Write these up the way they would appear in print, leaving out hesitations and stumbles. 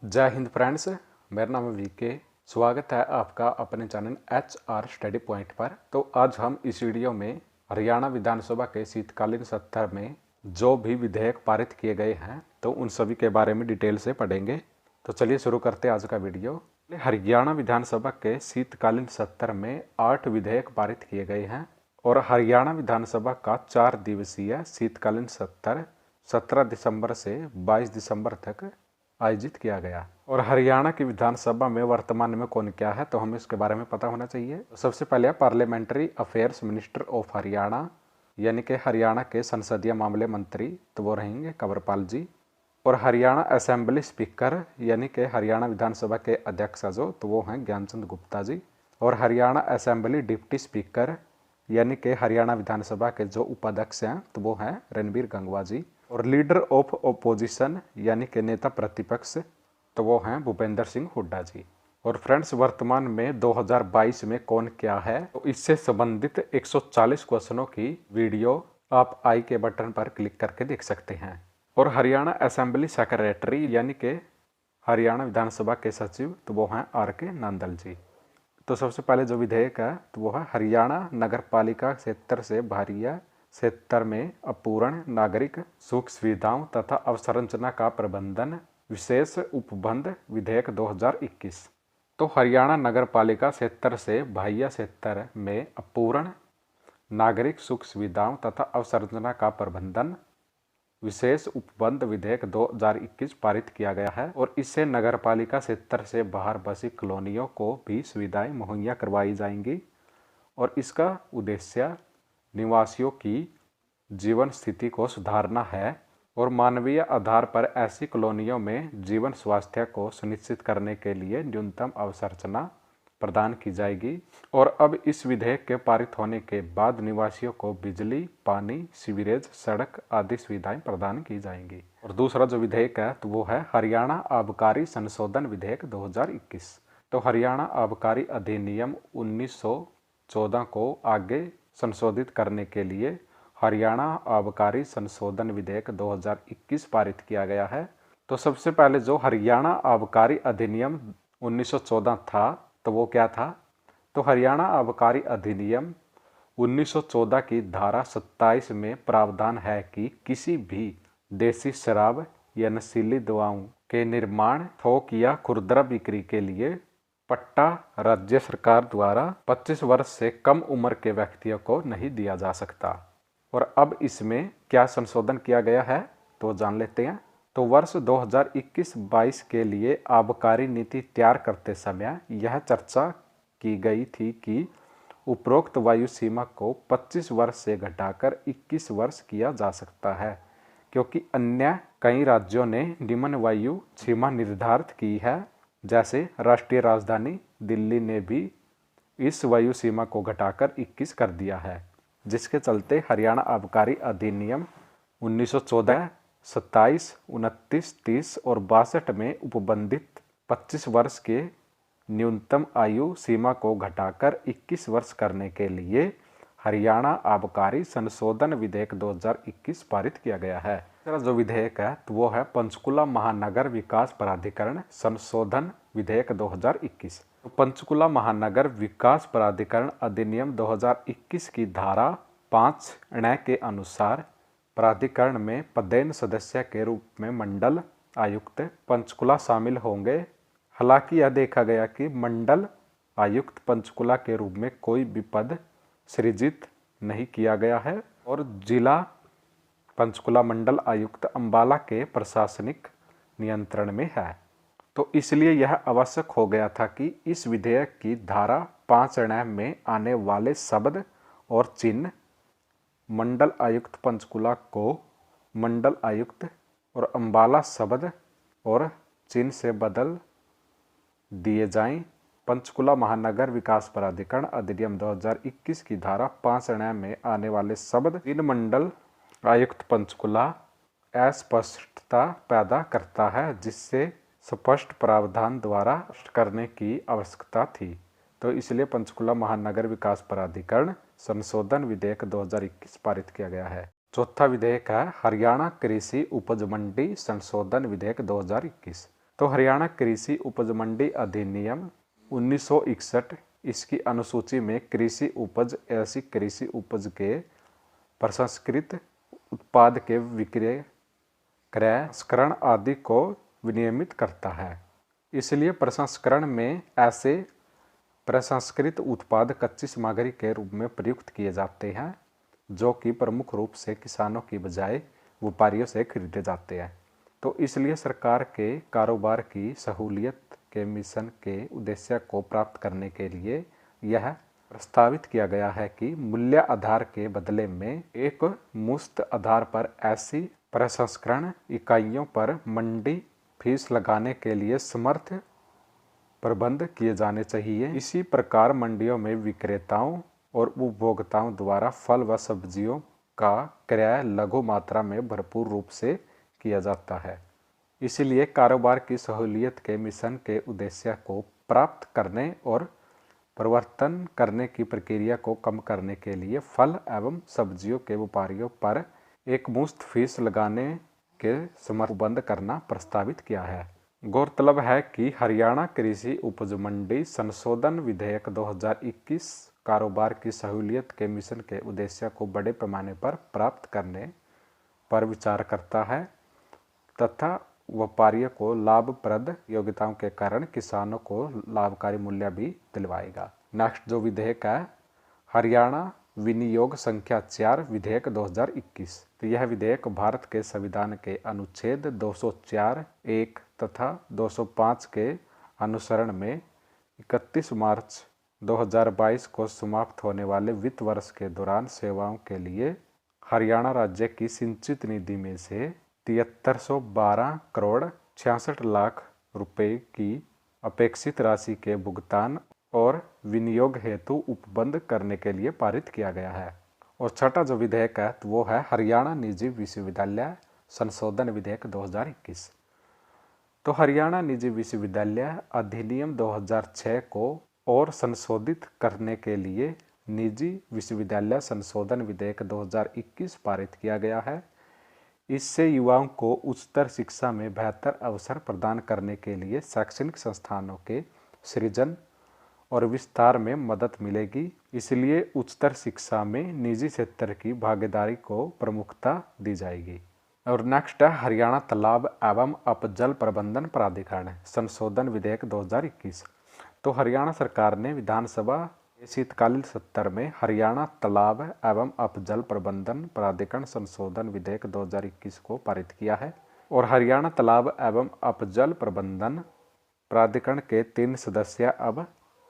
जय हिंद फ्रेंड्स, मेरा नाम है वीके। स्वागत है आपका अपने चैनल HR स्टडी पॉइंट पर। तो आज हम इस वीडियो में हरियाणा विधानसभा के शीतकालीन सत्र में जो भी विधेयक पारित किए गए हैं तो उन सभी के बारे में डिटेल से पढ़ेंगे। तो चलिए शुरू करते हैं आज का वीडियो। हरियाणा विधानसभा के शीतकालीन सत्र में 8 विधेयक पारित किए गए हैं और हरियाणा विधानसभा का 4 दिवसीय शीतकालीन सत्र 17 दिसंबर से 22 दिसंबर तक आयोजित किया गया। और हरियाणा की विधानसभा में वर्तमान में कौन क्या है तो हमें इसके बारे में पता होना चाहिए। सबसे पहले parliamentary affairs minister of Haryana, यानी कि हरियाणा के संसदीय मामले मंत्री, तो वो रहेंगे कंवरपाल जी। और हरियाणा असेंबली स्पीकर, यानी कि हरियाणा विधानसभा के अध्यक्ष जो, तो वो हैं ज्ञानचंद गुप्ता जी। और हरियाणा असेंबली डिप्टी स्पीकर, यानी कि हरियाणा विधानसभा के जो उपाध्यक्ष हैं तो वो हैं रणबीर गंगवा जी। और लीडर ऑफ ओपोजिशन, यानी कि नेता प्रतिपक्ष, तो वो हैं भूपेंद्र सिंह हुड्डा जी। और फ्रेंड्स, वर्तमान में 2022 में कौन क्या है तो इससे संबंधित 140 क्वेश्चनों की वीडियो आप आई के बटन पर क्लिक करके देख सकते हैं। और हरियाणा असेंबली सेक्रेटरी, यानी कि हरियाणा विधानसभा के सचिव, तो वो हैं RK नंदल जी। तो सबसे पहले जो विधेयक है तो वो है हरियाणा नगर पालिका क्षेत्र से बाहरी क्षेत्र में अपूर्ण नागरिक सुख सुविधाओं तथा अवसंरचना का प्रबंधन विशेष उपबंध विधेयक 2021। तो हरियाणा नगर पालिका क्षेत्र से बाह्य क्षेत्र में अपूर्ण नागरिक सुख सुविधाओं तथा अवसंरचना का प्रबंधन विशेष उपबंध विधेयक 2021 पारित किया गया है। और इससे नगर पालिका क्षेत्र से बाहर बसी कॉलोनियों को भी सुविधाएं मुहैया करवाई जाएंगी। और इसका उद्देश्य निवासियों की जीवन स्थिति को सुधारना है और मानवीय आधार पर ऐसी कॉलोनियों में जीवन स्वास्थ्य को सुनिश्चित करने के लिए न्यूनतम अवसंरचना प्रदान की जाएगी। और अब इस विधेयक के पारित होने के बाद निवासियों को बिजली, पानी, सीवरेज, सड़क आदि सुविधाएं प्रदान की जाएंगी। और दूसरा जो विधेयक है तो वो है हरियाणा आबकारी संशोधन विधेयक 2021। तो हरियाणा आबकारी अधिनियम 1914 को आगे संशोधित करने के लिए हरियाणा आबकारी संशोधन विधेयक 2021 पारित किया गया है। तो सबसे पहले जो हरियाणा आबकारी अधिनियम 1914 था तो वो क्या था, तो हरियाणा आबकारी अधिनियम 1914 की धारा 27 में प्रावधान है कि किसी भी देसी शराब या नशीली दवाओं के निर्माण, थोक या खुदरा बिक्री के लिए पट्टा राज्य सरकार द्वारा 25 वर्ष से कम उम्र के व्यक्तियों को नहीं दिया जा सकता। और अब इसमें क्या संशोधन किया गया है तो जान लेते हैं। तो वर्ष 2021-22 के लिए आबकारी नीति तैयार करते समय यह चर्चा की गई थी कि उपरोक्त वायु सीमा को 25 वर्ष से घटाकर 21 वर्ष किया जा सकता है, क्योंकि अन्य कई राज्यों ने निम्न वायु सीमा निर्धारित की है। जैसे राष्ट्रीय राजधानी दिल्ली ने भी इस वायु सीमा को घटाकर 21 कर दिया है, जिसके चलते हरियाणा आबकारी अधिनियम 1914, 27, 29, 30 और 62 में उपबंधित 25 वर्ष के न्यूनतम आयु सीमा को घटाकर 21 वर्ष करने के लिए हरियाणा आबकारी संशोधन विधेयक 2021 पारित किया गया है। दूसरा जो विधेयक है तो वो है पंचकुला महानगर विकास प्राधिकरण संशोधन विधेयक 2021। तो पंचकुला महानगर विकास प्राधिकरण अधिनियम 2021 की धारा 5 के अनुसार प्राधिकरण में पदेन सदस्य के रूप में मंडल आयुक्त पंचकुला शामिल होंगे। हालांकि यह देखा गया कि मंडल आयुक्त पंचकुला के रूप में कोई भी पद सृजित नहीं किया गया है और जिला पंचकुला मंडल आयुक्त अंबाला के प्रशासनिक नियंत्रण में है। तो इसलिए यह आवश्यक हो गया था कि इस विधेयक की धारा 5 में आने वाले शब्द और चिन्ह मंडल आयुक्त पंचकुला को मंडल आयुक्त और अंबाला शब्द और चिन्ह से बदल दिए जाएं। पंचकुला महानगर विकास प्राधिकरण अधिनियम 2021 की धारा 5 में आने वाले शब्द चिन्ह मंडल आयुक्त पंचकुला अस्पष्टता पैदा करता है, जिससे स्पष्ट प्रावधान द्वारा करने की आवश्यकता थी। तो इसलिए पंचकुला महानगर विकास प्राधिकरण संशोधन विधेयक 2021 पारित किया गया है। चौथा विधेयक है हरियाणा कृषि उपज मंडी संशोधन विधेयक 2021। तो हरियाणा कृषि उपज मंडी अधिनियम 1961 इसकी अनुसूची में कृषि उपज ऐसी कृषि उपज के प्रसंस्कृत उत्पाद के विक्रय, क्रय, संस्करण आदि को विनियमित करता है। इसलिए प्रसंस्करण में ऐसे प्रसंस्कृत उत्पाद कच्ची सामग्री के रूप में प्रयुक्त किए जाते हैं जो कि प्रमुख रूप से किसानों की बजाय व्यापारियों से खरीदे जाते हैं। तो इसलिए सरकार के कारोबार की सहूलियत के मिशन के उद्देश्य को प्राप्त करने के लिए यह प्रस्तावित किया गया है कि मूल्य आधार के बदले में एक मुफ्त आधार पर ऐसी प्रसंस्करण इकाइयों पर मंडी फीस लगाने के लिए समर्थ प्रबंध किए जाने चाहिए। इसी प्रकार मंडियों में विक्रेताओं और उपभोक्ताओं द्वारा फल व सब्जियों का क्रय लघु मात्रा में भरपूर रूप से किया जाता है। इसलिए कारोबार की सहूलियत के मिशन के उद्देश्य को प्राप्त करने और परिवर्तन करने की प्रक्रिया को कम करने के लिए फल एवं सब्जियों के व्यापारियों पर एक मुफ्त फीस लगाने के समर्पबंध करना प्रस्तावित किया है। गौरतलब है कि हरियाणा कृषि उपज मंडी संशोधन विधेयक 2021 कारोबार की सहूलियत के मिशन के उद्देश्य को बड़े पैमाने पर प्राप्त करने पर विचार करता है तथा व्यापारियों को लाभप्रद योग्यताओं के कारण किसानों को लाभकारी मूल्य भी दिलवाएगा। नेक्स्ट जो विधेयक है हरियाणा विनियोग संख्या 4 विधेयक 2021। तो यह विधेयक भारत के संविधान के अनुच्छेद 204(1) तथा 205 के अनुसरण में 31 मार्च 2022 को समाप्त होने वाले वित्त वर्ष के दौरान सेवाओं के लिए हरियाणा राज्य की सिंचित निधि में से 7312 करोड़ 66 लाख रुपए की अपेक्षित राशि के भुगतान और विनियोग हेतु उपबंध करने के लिए पारित किया गया है। और छठा जो विधेयक है वो है हरियाणा निजी विश्वविद्यालय संशोधन विधेयक 2021। तो हरियाणा निजी विश्वविद्यालय अधिनियम 2006 को और संशोधित करने के लिए निजी विश्वविद्यालय संशोधन विधेयक 2021 पारित किया गया है। इससे युवाओं को उच्चतर शिक्षा में बेहतर अवसर प्रदान करने के लिए शैक्षणिक संस्थानों के सृजन और विस्तार में मदद मिलेगी। इसलिए उच्चतर शिक्षा में निजी क्षेत्र की भागीदारी को प्रमुखता दी जाएगी। और नेक्स्ट है हरियाणा तालाब एवं अपजल प्रबंधन प्राधिकरण संशोधन विधेयक 2021। तो हरियाणा सरकार ने विधानसभा के शीतकालीन सत्र में हरियाणा तालाब एवं अपजल प्रबंधन प्राधिकरण संशोधन विधेयक 2021 को पारित किया है। और हरियाणा तालाब एवं अपजल प्रबंधन प्राधिकरण के 3 सदस्य अब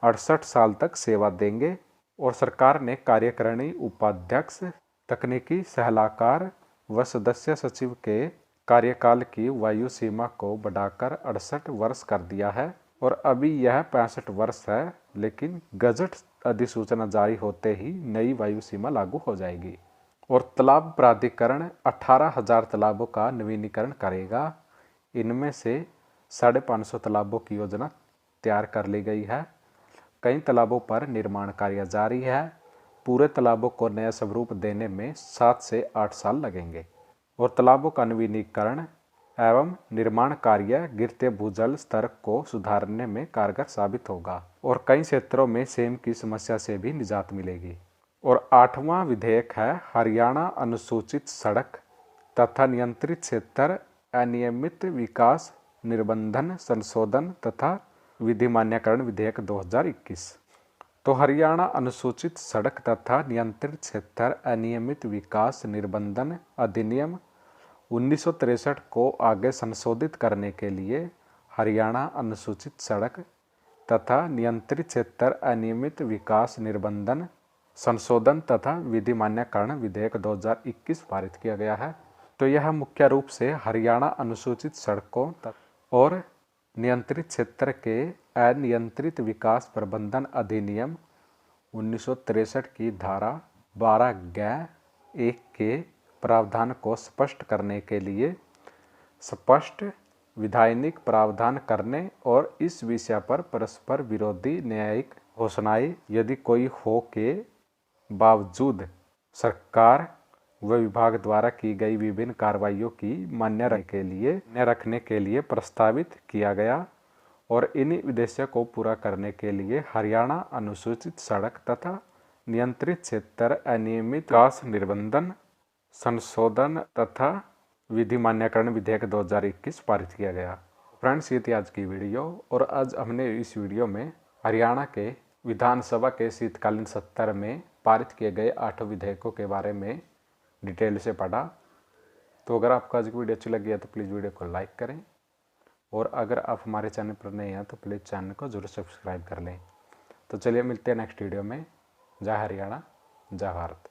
68 साल तक सेवा देंगे। और सरकार ने कार्यकारिणी उपाध्यक्ष, तकनीकी सलाहकार व सदस्य सचिव के कार्यकाल की वायु सीमा को बढ़ाकर 68 वर्ष कर दिया है। और अभी यह 65 वर्ष है, लेकिन गजट अधिसूचना जारी होते ही नई वायु सीमा लागू हो जाएगी। और तालाब प्राधिकरण 18,000 तालाबों का नवीनीकरण करेगा। इनमें से 550 तालाबों की योजना तैयार कर ली गई है। कई तालाबों पर निर्माण कार्य जारी है। पूरे तालाबों को नया स्वरूप देने में 7 से 8 साल लगेंगे। और तालाबों का नवीनीकरण एवं निर्माण कार्य गिरते भूजल स्तर को सुधारने में कारगर साबित होगा। और कई क्षेत्रों में सेम की समस्या से भी निजात मिलेगी। और 8वां विधेयक है हरियाणा अनुसूचित सड़क तथा नियंत्रित क्षेत्र अनियमित विकास निबंधन संशोधन तथा विधिमान्यकरण विधेयक 2021। तो हरियाणा अनुसूचित सड़क तथा नियंत्रित क्षेत्र अनियमित विकास निबंधन अधिनियम 1963 को आगे संशोधित करने के लिए हरियाणा अनुसूचित सड़क तथा नियंत्रित क्षेत्र अनियमित विकास निबंधन संशोधन तथा विधिमान्यकरण विधेयक 2021 पारित किया गया है। तो यह मुख्य रूप से हरियाणा अनुसूचित सड़कों और नियंत्रित क्षेत्र के अनियंत्रित विकास प्रबंधन अधिनियम 1963 की धारा 12(1) के प्रावधान को स्पष्ट करने के लिए स्पष्ट विधायिक प्रावधान करने और इस विषय पर परस्पर विरोधी न्यायिक घोषणाएं यदि कोई हो के बावजूद सरकार व विभाग द्वारा की गई विभिन्न कार्रवाइयों की मान्य रखने के लिए प्रस्तावित किया गया और इन उद्देश्यों को पूरा करने के लिए हरियाणा अनुसूचित सड़क तथा नियंत्रित क्षेत्र अनियमित विकास निर्बंधन संशोधन तथा विधि मान्यकरण विधेयक 2021 पारित किया गया। फ्रेंड्स, ये थी आज की वीडियो और आज हमने इस वीडियो में हरियाणा के विधानसभा के शीतकालीन सत्र में पारित किए गए 8 विधेयकों के बारे में डिटेल से पढ़ा। तो अगर आपको आज की वीडियो अच्छी लगी है तो प्लीज़ वीडियो को लाइक करें और अगर आप हमारे चैनल पर नए हैं तो प्लीज़ चैनल को जरूर सब्सक्राइब कर लें। तो चलिए मिलते हैं नेक्स्ट वीडियो में। जय हरियाणा, जय भारत।